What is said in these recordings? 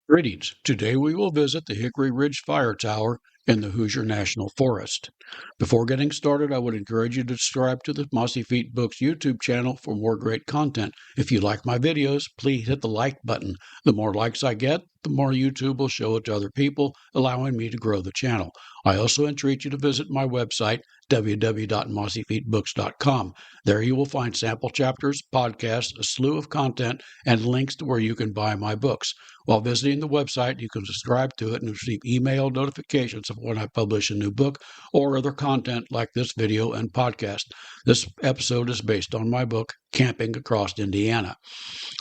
Greetings. Today we will visit the Hickory Ridge Fire Tower in the Hoosier National Forest. Before getting started, I would encourage you to subscribe to the Mossy Feet Books YouTube channel for more great content. If you like my videos, please hit the like button. The more likes I get, the more YouTube will show it to other people, allowing me to grow the channel. I also entreat you to visit my website, www.mossyfeetbooks.com. There you will find sample chapters, podcasts, a slew of content, and links to where you can buy my books. While visiting the website, you can subscribe to it and receive email notifications of when I publish a new book or other content like this video and podcast. This episode is based on my book, Camping Across Indiana.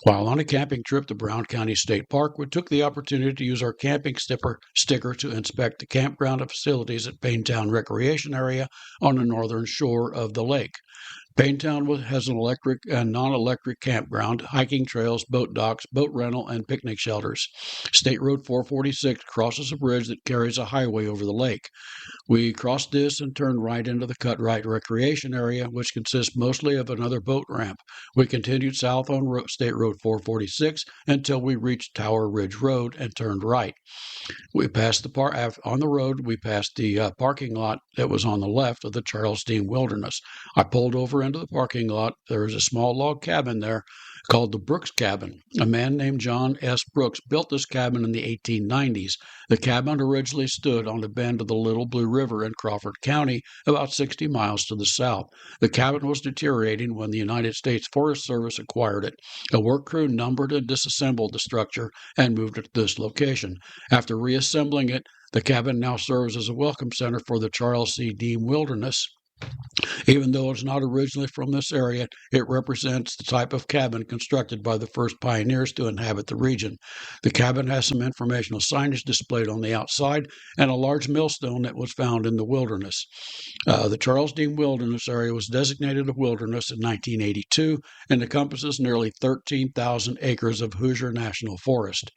While on a camping trip to Brown County State Park, we took the opportunity to use our camping sticker to inspect the campground and facilities at Paintown Recreation Area on the northern shore of the lake. Paintown has an electric and non-electric campground, hiking trails, boat docks, boat rental, and picnic shelters. State Road 446 crosses a bridge that carries a highway over the lake. We crossed this and turned right into the Cut Right Recreation Area, which consists mostly of another boat ramp. We continued south on State Road 446 until we reached Tower Ridge Road and turned right. We passed on the road. We passed the parking lot that was on the left of the Charles Dean Wilderness. I pulled over into the parking lot. There was a small log cabin there called the Brooks Cabin. A man named John S. Brooks built this cabin in the 1890s. The cabin originally stood on a bend of the Little Blue River in Crawford County, about 60 miles to the south. The cabin was deteriorating when the United States Forest Service acquired it. A work crew numbered and disassembled the structure and moved it to this location. After reassembling it, the cabin now serves as a welcome center for the Charles C. Dean Wilderness. Even though it's not originally from this area, it represents the type of cabin constructed by the first pioneers to inhabit the region. The cabin has some informational signage displayed on the outside and a large millstone that was found in the wilderness. The Charles Dean Wilderness area was designated a wilderness in 1982 and encompasses nearly 13,000 acres of Hoosier National Forest.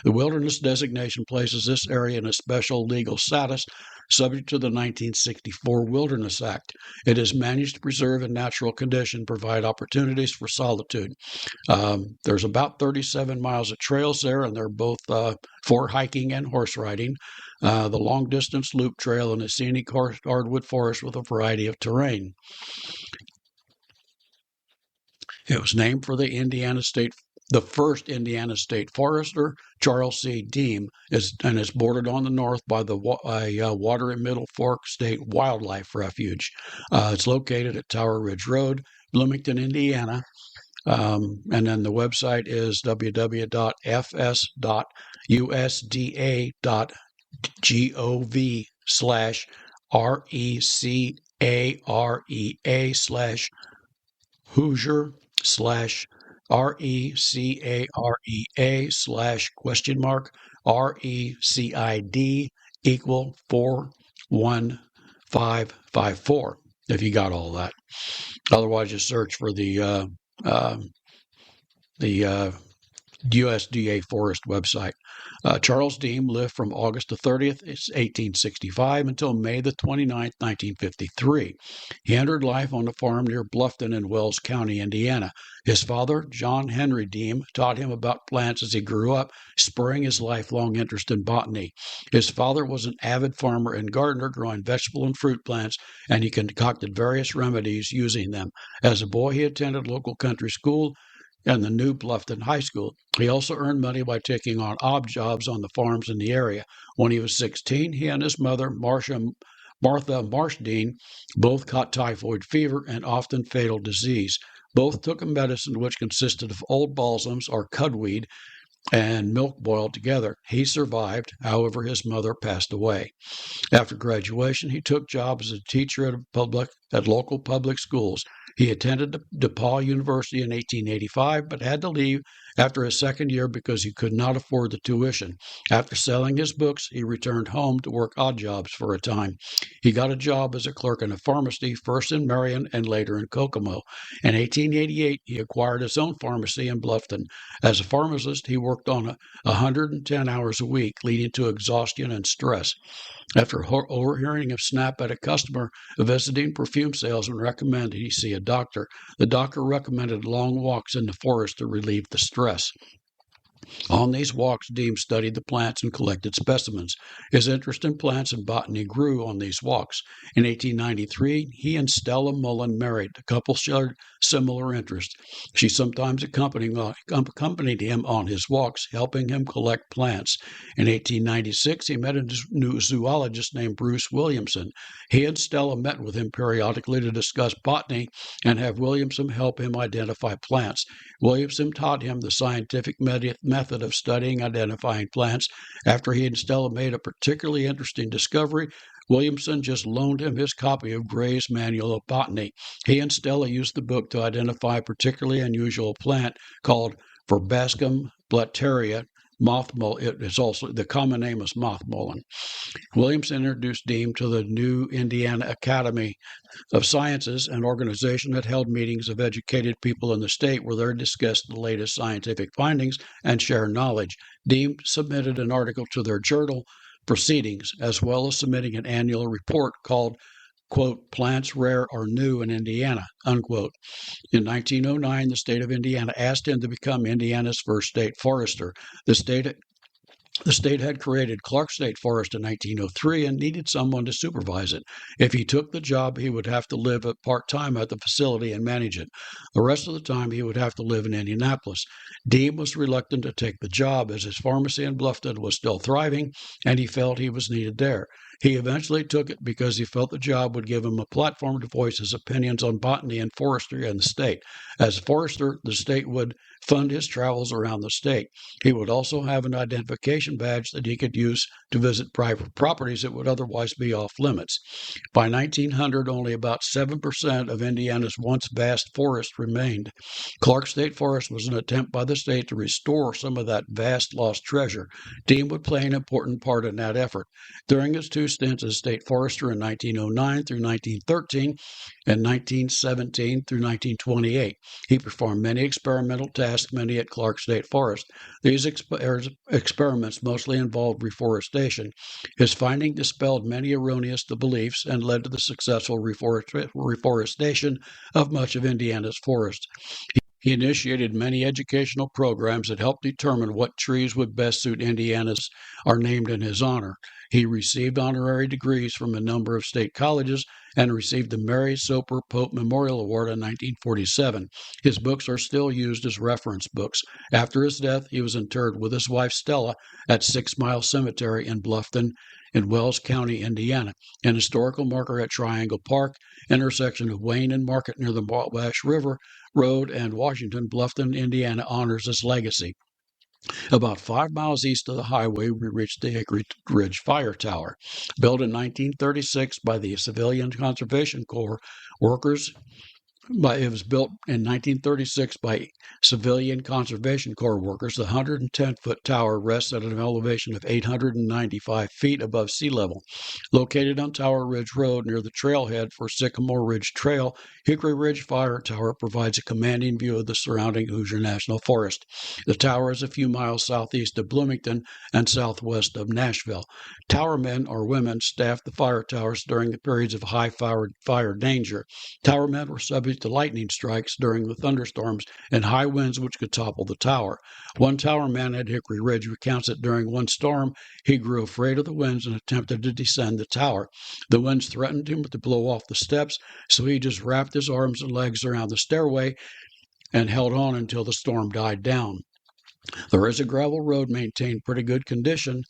The wilderness designation places this area in a special legal status subject to the 1964 Wilderness Act. It is managed to preserve in natural condition, provide opportunities for solitude. There's about 37 miles of trails there, and they're both for hiking and horse riding. The long-distance loop trail and a scenic hardwood forest with a variety of terrain. It was named for the first Indiana State Forester, Charles C. Dean, and is bordered on the north by the Water and Middle Fork State Wildlife Refuge. It's located at Tower Ridge Road, Bloomington, Indiana. And then the website is www.fs.usdA.gov/RECAREA/?RECID equal 41554, if you got all that. Otherwise, just search for the USDA Forest website. Charles Dean lived from August the 30th, 1865, until May the 29th, 1953. He entered life on a farm near Bluffton in Wells County, Indiana. His father, John Henry Dean, taught him about plants as he grew up, spurring his lifelong interest in botany. His father was an avid farmer and gardener, growing vegetable and fruit plants, and he concocted various remedies using them. As a boy, he attended local country school and the new Bluffton High School. He also earned money by taking on odd jobs on the farms in the area. When he was 16, he and his mother, Martha Marsh Dean, both caught typhoid fever, an often fatal disease. Both took a medicine which consisted of old balsams or cudweed and milk boiled together. He survived, however, his mother passed away. After graduation, he took jobs as a teacher at local public schools. He attended DePaul University in 1885, but had to leave after his second year because he could not afford the tuition. After selling his books, he returned home to work odd jobs for a time. He got a job as a clerk in a pharmacy, first in Marion and later in Kokomo. In 1888, he acquired his own pharmacy in Bluffton. As a pharmacist, he worked on 110 hours a week, leading to exhaustion and stress. After overhearing of snap at a customer, a visiting perfume salesman recommended he see a doctor. The doctor recommended long walks in the forest to relieve the stress. On these walks, Dean studied the plants and collected specimens. His interest in plants and botany grew on these walks. In 1893, he and Stella Mullen married. The couple shared similar interests. She sometimes accompanied him on his walks, helping him collect plants. In 1896, he met a new zoologist named Bruce Williamson. He and Stella met with him periodically to discuss botany and have Williamson help him identify plants. Williamson taught him the scientific method of studying identifying plants. After he and Stella made a particularly interesting discovery, Williamson just loaned him his copy of Gray's Manual of Botany. He and Stella used the book to identify a particularly unusual plant called Verbascum blattaria. It's also the common name is mothmullen. Williamson introduced Dean to the new Indiana Academy of Sciences, an organization that held meetings of educated people in the state where they discussed the latest scientific findings and share knowledge. Dean submitted an article to their journal Proceedings, as well as submitting an annual report called, quote, Plants Rare or New in Indiana, unquote. In 1909, the state of Indiana asked him to become Indiana's first state forester. The state had created Clark State Forest in 1903 and needed someone to supervise it. If he took the job, he would have to live part-time at the facility and manage it. The rest of the time, he would have to live in Indianapolis. Dean was reluctant to take the job as his pharmacy in Bluffton was still thriving, and he felt he was needed there. He eventually took it because he felt the job would give him a platform to voice his opinions on botany and forestry in the state. As a forester, the state would fund his travels around the state. He would also have an identification badge that he could use to visit private properties that would otherwise be off limits. By 1900, only about 7% of Indiana's once vast forest remained. Clark State Forest was an attempt by the state to restore some of that vast lost treasure. Dean would play an important part in that effort. During his two stints as state forester in 1909 through 1913 and 1917 through 1928, he performed many experimental tasks, many at Clark State Forest. These experiments mostly involved reforestation. His finding dispelled many erroneous beliefs and led to the successful reforestation of much of Indiana's forests. He initiated many educational programs that helped determine what trees would best suit Indiana's are named in his honor. He received honorary degrees from a number of state colleges and received the Mary Soper Pope Memorial Award in 1947. His books are still used as reference books. After his death, he was interred with his wife Stella at 6 Mile Cemetery in Bluffton in Wells County, Indiana. An historical marker at Triangle Park, intersection of Wayne and Market near the Wabash River Road and Washington, Bluffton, Indiana, honors his legacy. About 5 miles east of the highway, we reached the Hickory Ridge Fire Tower. Built in 1936 by the Civilian Conservation Corps workers, it was built in 1936 by Civilian Conservation Corps workers. The 110-foot tower rests at an elevation of 895 feet above sea level. Located on Tower Ridge Road near the trailhead for Sycamore Ridge Trail, Hickory Ridge Fire Tower provides a commanding view of the surrounding Hoosier National Forest. The tower is a few miles southeast of Bloomington and southwest of Nashville. Tower men or women staffed the fire towers during the periods of high fire danger. Tower men were subject to lightning strikes during the thunderstorms and high winds which could topple the tower. One tower man at Hickory Ridge recounts that during one storm, he grew afraid of the winds and attempted to descend the tower. The winds threatened him to blow off the steps, so he just wrapped his arms and legs around the stairway and held on until the storm died down. There is a gravel road maintained pretty good condition.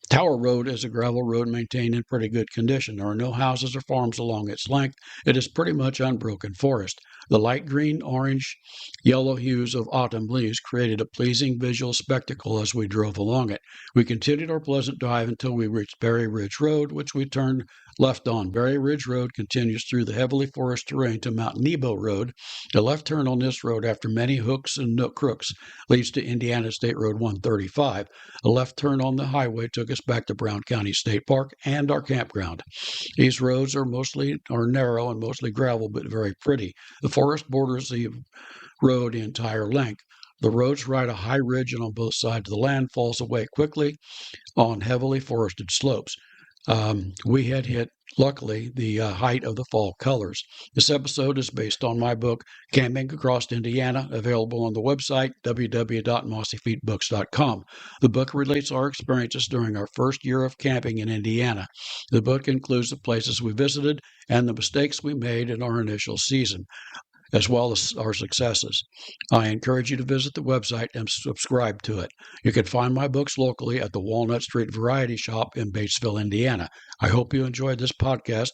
Tower Road is a gravel road maintained in pretty good condition. There are no houses or farms along its length. It is pretty much unbroken forest. The light green, orange, yellow hues of autumn leaves created a pleasing visual spectacle as we drove along it. We continued our pleasant drive until we reached Berry Ridge Road, which we turned left on. Berry Ridge Road continues through the heavily forested terrain to Mount Nebo Road. The left turn on this road, after many hooks and crooks, leads to Indiana State Road 135. A left turn on the highway took us back to Brown County State Park and our campground. These roads are narrow and mostly gravel, but very pretty. The forest borders the road the entire length. The roads ride a high ridge, and on both sides of the land falls away quickly on heavily forested slopes. we had hit, luckily, the height of the fall colors. This episode is based on my book, Camping Across Indiana, available on the website, www.mossyfeetbooks.com. The book relates our experiences during our first year of camping in Indiana. The book includes the places we visited and the mistakes we made in our initial season, as well as our successes. I encourage you to visit the website and subscribe to it. You can find my books locally at the Walnut Street Variety Shop in Batesville, Indiana. I hope you enjoyed this podcast.